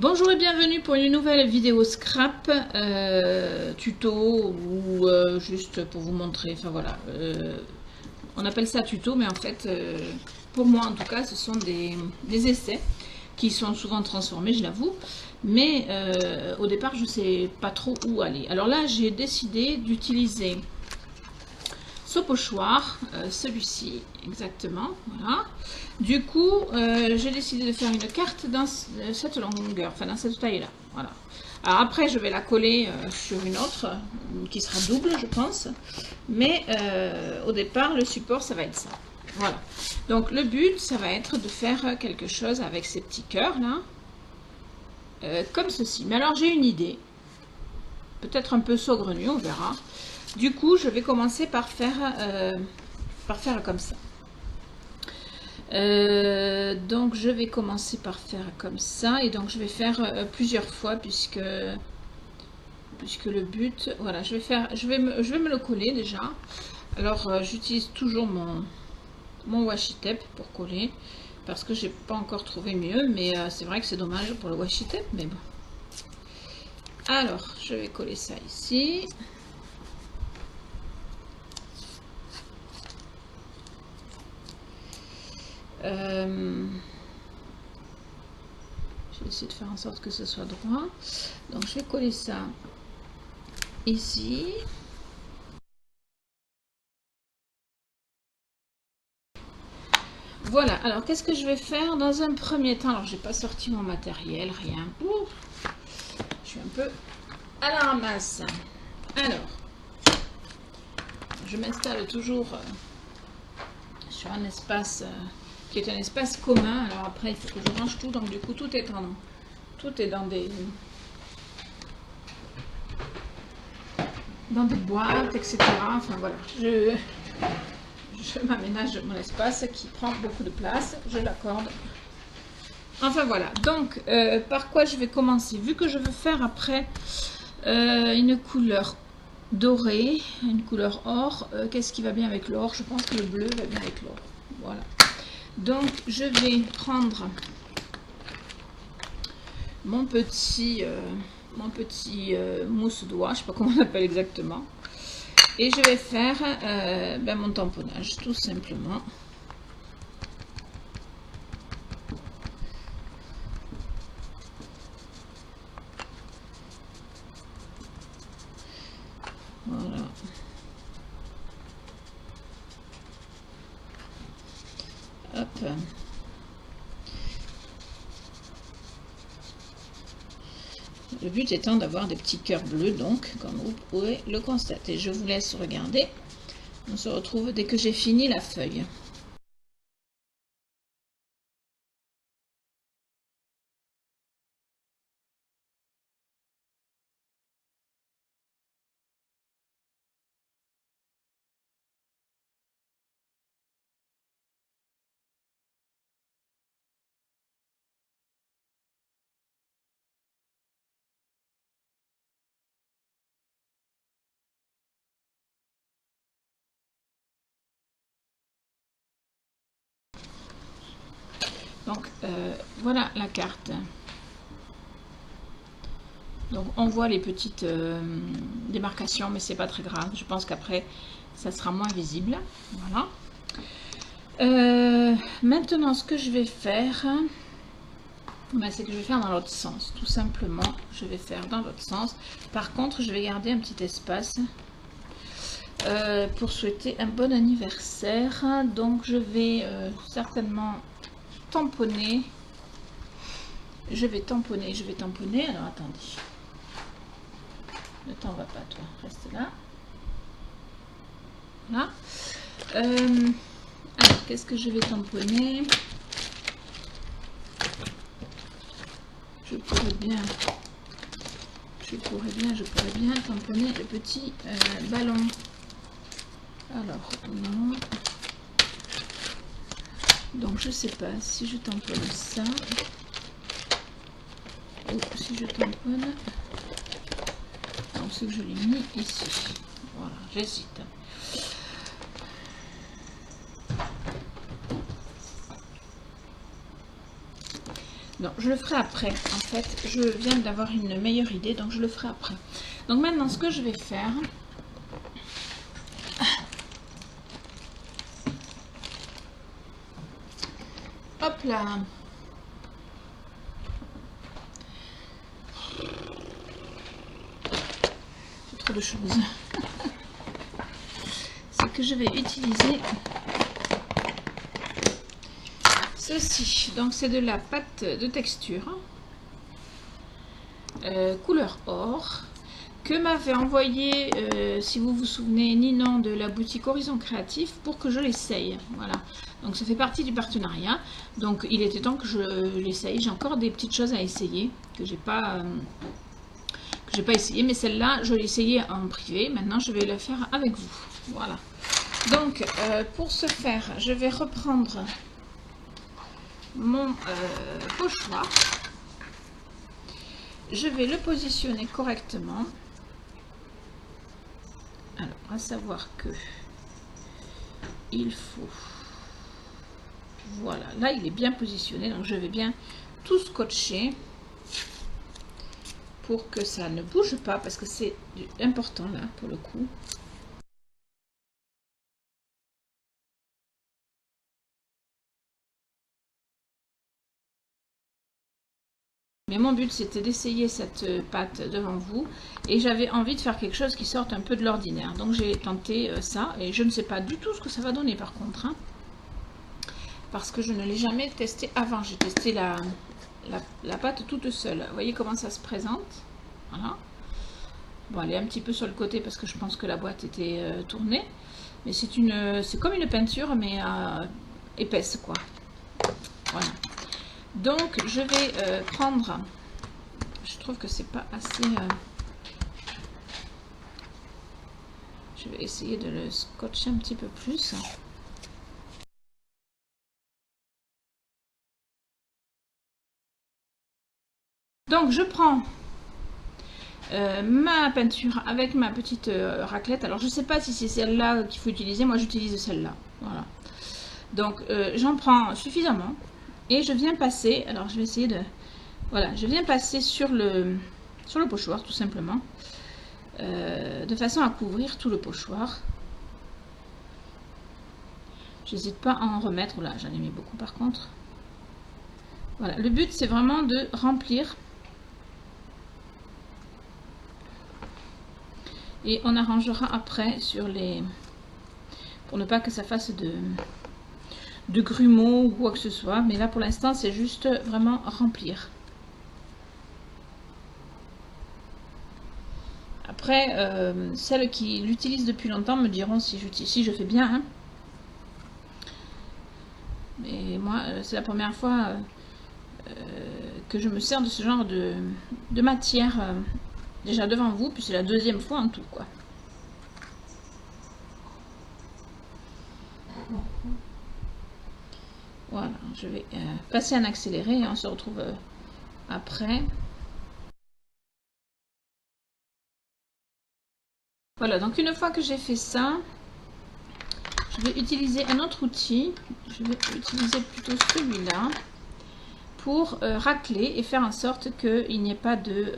Bonjour et bienvenue pour une nouvelle vidéo scrap, tuto ou juste pour vous montrer, enfin voilà, on appelle ça tuto mais en fait pour moi en tout cas ce sont des essais qui sont souvent transformés, je l'avoue, mais au départ je sais pas trop où aller. Alors là j'ai décidé d'utiliser ce pochoir, celui-ci exactement, voilà. Du coup, j'ai décidé de faire une carte dans cette longueur, enfin dans cette taille là, voilà. Alors après, je vais la coller sur une autre qui sera double, je pense. Mais au départ, le support, ça va être ça. Voilà. Donc le but, ça va être de faire quelque chose avec ces petits cœurs là, comme ceci. Mais alors j'ai une idée, peut-être un peu saugrenue, on verra. Du coup, je vais commencer par faire comme ça. Donc je vais commencer par faire comme ça et donc je vais faire plusieurs fois puisque le but, voilà, je vais me le coller déjà. Alors j'utilise toujours mon washi tape pour coller parce que j'ai pas encore trouvé mieux, mais c'est vrai que c'est dommage pour le washi tape, mais bon. Alors je vais coller ça ici. Je vais essayer de faire en sorte que ce soit droit. Donc je vais coller ça ici. Voilà, alors qu'est-ce que je vais faire dans un premier temps? Alors j'ai pas sorti mon matériel, rien. Ouh, je suis un peu à la ramasse. Alors, je m'installe toujours sur un espace qui est un espace commun. Alors après, il faut que je range tout, donc du coup tout est dans des boîtes, etc. Enfin voilà, je m'aménage mon espace qui prend beaucoup de place, je l'accorde. Enfin voilà, donc par quoi je vais commencer? Vu que je veux faire après une couleur dorée, une couleur or, qu'est-ce qui va bien avec l'or? Je pense que le bleu va bien avec l'or. Voilà. Donc je vais prendre mon petit mousse-doigt, je sais pas comment on l'appelle exactement. Et je vais faire mon tamponnage, tout simplement. Voilà. Hop. Le but étant d'avoir des petits cœurs bleus, donc, comme vous pouvez le constater. Je vous laisse regarder. On se retrouve dès que j'ai fini la feuille. Donc, voilà la carte. Donc, on voit les petites démarcations, mais c'est pas très grave. Je pense qu'après, ça sera moins visible. Voilà. Maintenant, ce que je vais faire, c'est que je vais faire dans l'autre sens. Tout simplement, je vais faire dans l'autre sens. Par contre, je vais garder un petit espace pour souhaiter un bon anniversaire. Donc, je vais certainement tamponner. Je vais tamponner. Alors, attendez. Le temps va pas, toi. Reste là. Voilà. Alors, qu'est-ce que je vais tamponner? Je pourrais bien tamponner le petit ballon. Alors, non. Donc, je sais pas si je tamponne ça ou si je tamponne. Donc, ce que je l'ai mis ici. Voilà, j'hésite. Non, je le ferai après. En fait, je viens d'avoir une meilleure idée, donc je le ferai après. Donc maintenant, ce que je vais faire... Hop là. C'est trop de choses. C'est que je vais utiliser ceci. Donc c'est de la pâte de texture couleur or que m'avait envoyé, si vous vous souvenez, Ninon de la boutique Horizon Créatif pour que je l'essaye. Voilà. Donc ça fait partie du partenariat. Donc il était temps que je l'essaye. J'ai encore des petites choses à essayer que j'ai pas essayé, mais celle-là je l'ai essayée en privé. Maintenant je vais le faire avec vous. Voilà. Donc pour ce faire, je vais reprendre mon pochoir. Je vais le positionner correctement. Alors, à savoir que il faut... Voilà, là il est bien positionné, donc je vais bien tout scotcher pour que ça ne bouge pas, parce que c'est important là pour le coup. Mais mon but c'était d'essayer cette pâte devant vous et j'avais envie de faire quelque chose qui sorte un peu de l'ordinaire. Donc j'ai tenté ça et je ne sais pas du tout ce que ça va donner par contre. Hein, parce que je ne l'ai jamais testé avant. J'ai testé la pâte toute seule. Vous voyez comment ça se présente. Voilà. Bon, elle est un petit peu sur le côté parce que je pense que la boîte était tournée. Mais c'est comme une peinture mais épaisse quoi. Voilà. Donc je vais prendre, je trouve que c'est pas assez, je vais essayer de le scotcher un petit peu plus. Donc je prends ma peinture avec ma petite raclette. Alors je sais pas si c'est celle-là qu'il faut utiliser, moi j'utilise celle-là. Voilà. Donc j'en prends suffisamment et je viens passer, alors je vais essayer de... Voilà, je viens passer sur le pochoir tout simplement, de façon à couvrir tout le pochoir. J'hésite pas à en remettre, là j'en ai mis beaucoup par contre. Voilà, le but c'est vraiment de remplir. Et on arrangera après sur les... pour ne pas que ça fasse de grumeaux ou quoi que ce soit. Mais là pour l'instant c'est juste vraiment remplir. Après, celles qui l'utilisent depuis longtemps me diront si je fais bien. Hein. Mais moi, c'est la première fois que je me sers de ce genre de matière déjà devant vous. Puis c'est la deuxième fois en tout, quoi. Voilà, je vais passer en accéléré et on se retrouve après. Voilà, donc une fois que j'ai fait ça, je vais utiliser un autre outil. Je vais utiliser plutôt celui-là pour racler et faire en sorte qu'il n'y ait pas de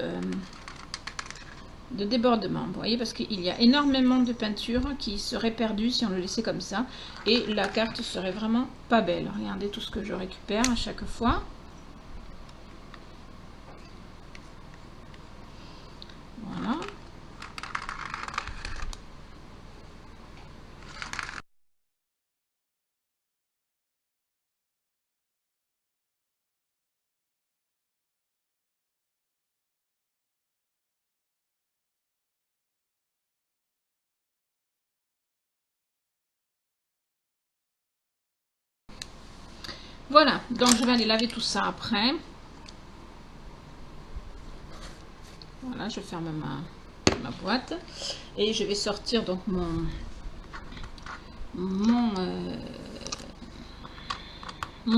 débordement. Vous voyez, parce qu'il y a énormément de peinture qui serait perdue si on le laissait comme ça. Et la carte serait vraiment pas belle. Regardez tout ce que je récupère à chaque fois. Voilà. Voilà, donc je vais aller laver tout ça après. Voilà, je ferme ma boîte et je vais sortir donc mon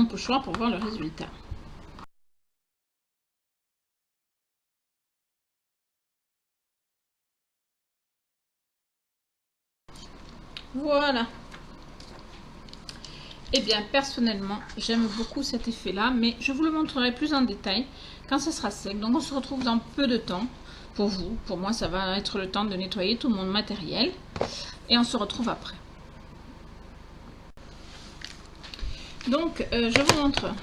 pochoir pour voir le résultat. Voilà. Eh bien, personnellement, j'aime beaucoup cet effet-là, mais je vous le montrerai plus en détail quand ça sera sec. Donc, on se retrouve dans peu de temps. Pour vous, pour moi, ça va être le temps de nettoyer tout mon matériel. Et on se retrouve après. Donc, je vous montre.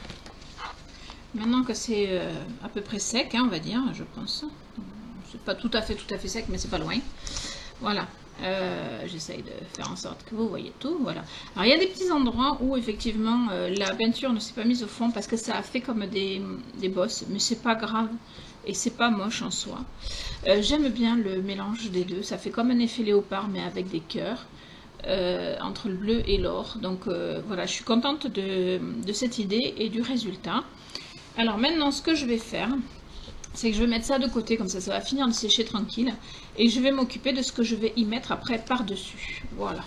Maintenant que c'est à peu près sec, hein, on va dire, je pense. C'est pas tout à fait sec, mais c'est pas loin. Voilà. J'essaye de faire en sorte que vous voyez tout. Voilà. Alors, il y a des petits endroits où, effectivement, la peinture ne s'est pas mise au fond parce que ça a fait comme des bosses, mais c'est pas grave. Et c'est pas moche en soi. J'aime bien le mélange des deux. Ça fait comme un effet léopard, mais avec des cœurs. Entre le bleu et l'or. Donc voilà, je suis contente de cette idée et du résultat. Alors maintenant, ce que je vais faire, c'est que je vais mettre ça de côté, comme ça va finir de sécher tranquille. Et je vais m'occuper de ce que je vais y mettre après par-dessus. Voilà.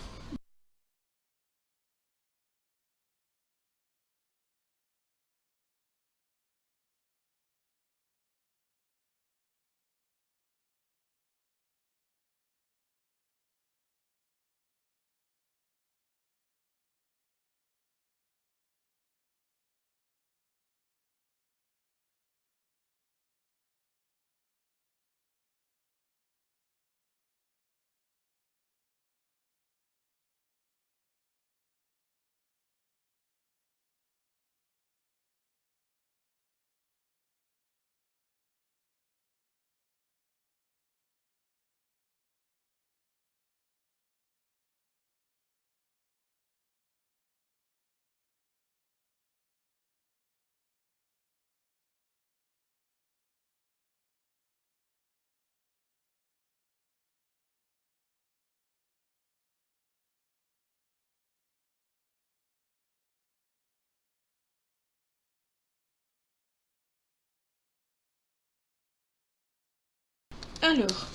Alors,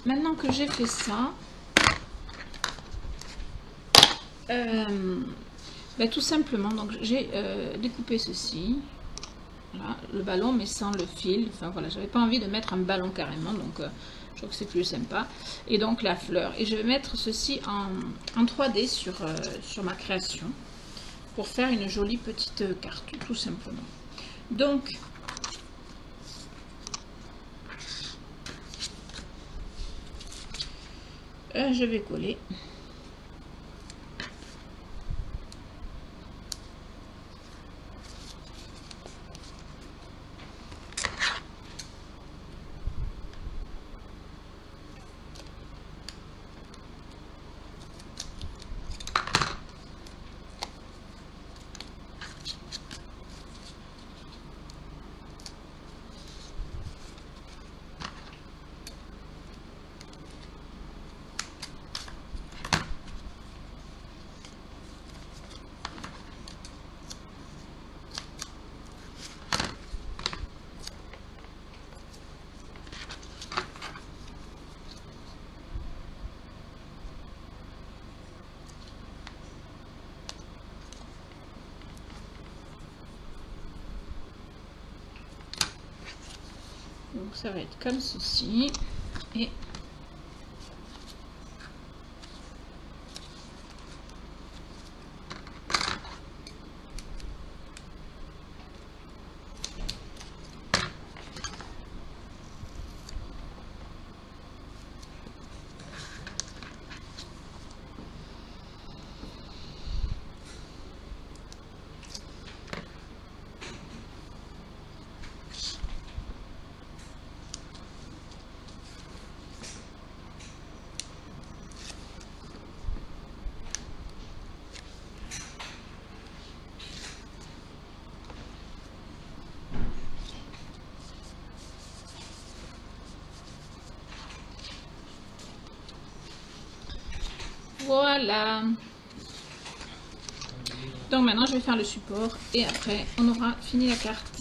maintenant que j'ai fait ça, tout simplement, donc j'ai découpé ceci. Voilà, le ballon, mais sans le fil. Enfin voilà, j'avais pas envie de mettre un ballon carrément, donc je trouve que c'est plus sympa. Et donc la fleur. Et je vais mettre ceci en 3D sur ma création pour faire une jolie petite carte, tout simplement. Donc, je vais coller. Donc ça va être comme ceci. Et voilà. Donc maintenant je vais faire le support et après on aura fini la carte.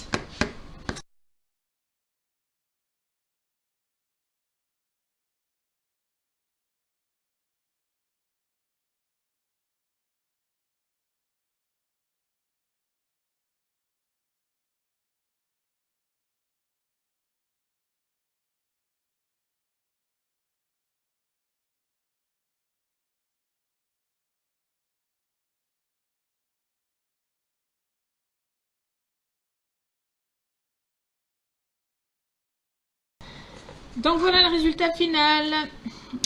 Donc voilà le résultat final.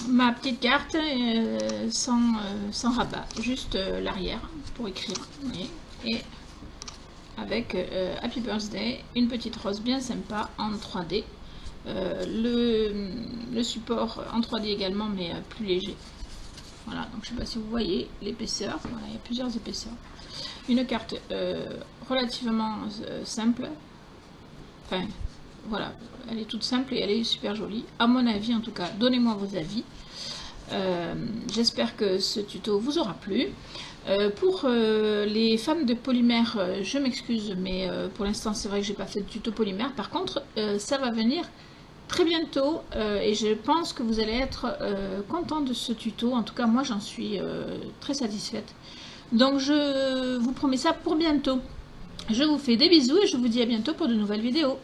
Ma petite carte sans rabat, juste l'arrière pour écrire. Et avec Happy Birthday, une petite rose bien sympa en 3D. Le support en 3D également, mais plus léger. Voilà, donc je ne sais pas si vous voyez l'épaisseur. Voilà, il y a plusieurs épaisseurs. Une carte relativement simple. Enfin, voilà, elle est toute simple et elle est super jolie. À mon avis, en tout cas, donnez-moi vos avis. J'espère que ce tuto vous aura plu. Pour les fans de polymère, je m'excuse, mais pour l'instant, c'est vrai que j'ai pas fait de tuto polymère. Par contre, ça va venir très bientôt et je pense que vous allez être content de ce tuto. En tout cas, moi, j'en suis très satisfaite. Donc, je vous promets ça pour bientôt. Je vous fais des bisous et je vous dis à bientôt pour de nouvelles vidéos.